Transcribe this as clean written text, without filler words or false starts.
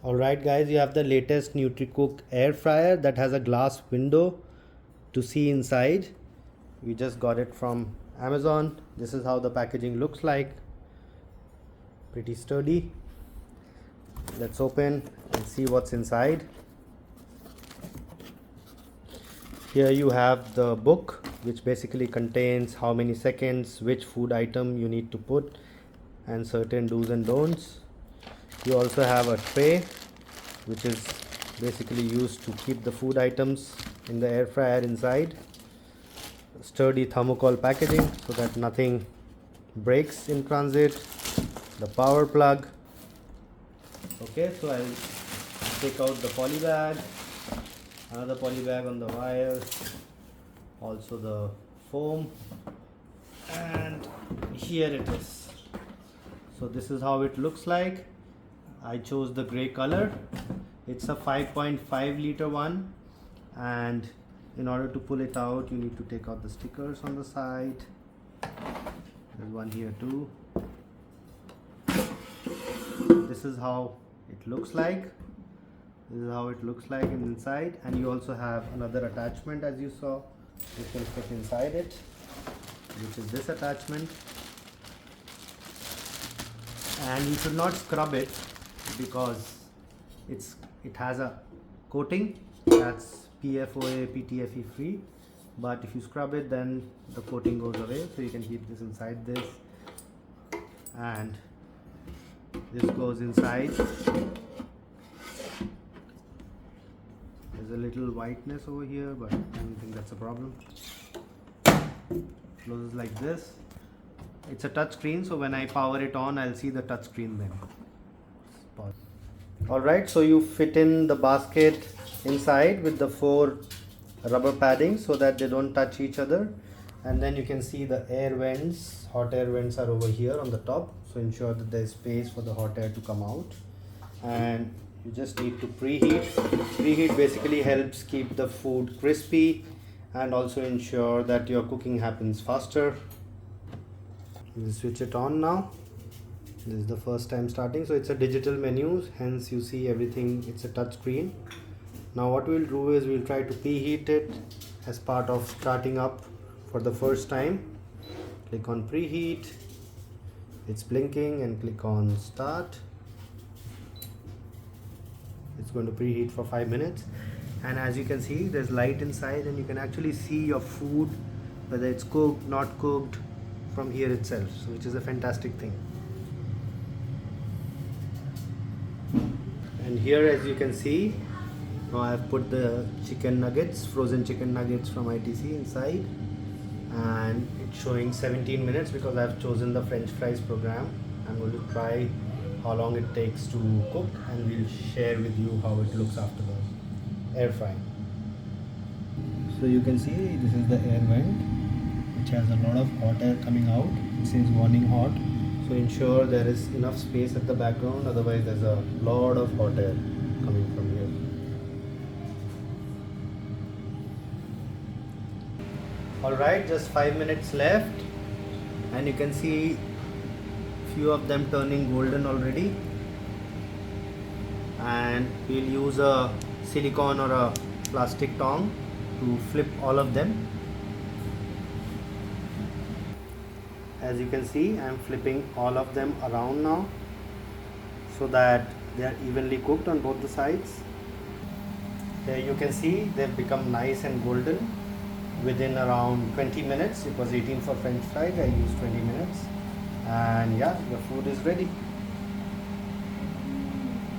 Alright guys, you have the latest NutriCook Airfryer that has a glass window to see inside. We just got it from Amazon. This is how the packaging looks like. Pretty sturdy. Let's open and see what's inside. Here you have the book, which basically contains how many seconds, which food item you need to put, and certain do's and don'ts. You also have a tray, which is basically used to keep the food items in the air fryer inside. Sturdy thermocol packaging so that nothing breaks in transit. The power plug. Okay, so I'll take out the poly bag, another poly bag on the wire, also the foam, and here it is. So this is how it looks like. I chose the gray color. It's a 5.5 liter one, and in order to pull it out you need to take out the stickers on the side. There's one here too. This is how it looks like. This is how it looks like inside, and you also have another attachment, as you saw, which will fit inside it, which is this attachment. And you should not scrub it because it has a coating that's PFOA, PTFE free, but if you scrub it then the coating goes away. So you can keep this inside this, and this goes inside. There's a little whiteness over here, but I don't think that's a problem. Closes like this. It's a touch screen, so when I power it on I'll see the touch screen then. Alright, so you fit in the basket inside with the 4 rubber padding so that they don't touch each other, and then you can see the air vents. Hot air vents are over here on the top, so ensure that there is space for the hot air to come out. And you just need to preheat. Preheat basically helps keep the food crispy and also ensure that your cooking happens faster. We'll switch it on now. This is the first time starting, so it's a digital menu, hence you see everything. It's a touch screen. Now what we'll do is we'll try to preheat it as part of starting up for the first time. Click on preheat. It's blinking, and click on start. It's going to preheat for 5 minutes, and as you can see there's light inside, and you can actually see your food, whether it's cooked, not cooked, from here itself, so which is a fantastic thing. And here, as you can see, now I've put the chicken nuggets, frozen chicken nuggets from ITC inside, and it's showing 17 minutes because I've chosen the French fries program. I'm going to try how long it takes to cook, and we'll share with you how it looks after the air fry. So you can see this is the air vent, which has a lot of hot air coming out. It says warning hot, so ensure there is enough space at the background, otherwise there's a lot of hot air coming from here. Alright, just 5 minutes left, and you can see few of them turning golden already, and we'll use a silicone or a plastic tong to flip all of them. As you can see, I'm flipping all of them around now so that they are evenly cooked on both the sides. Here you can see they've become nice and golden within around 20 minutes. It was 18 for French fries, I used 20 minutes, and yeah, the food is ready.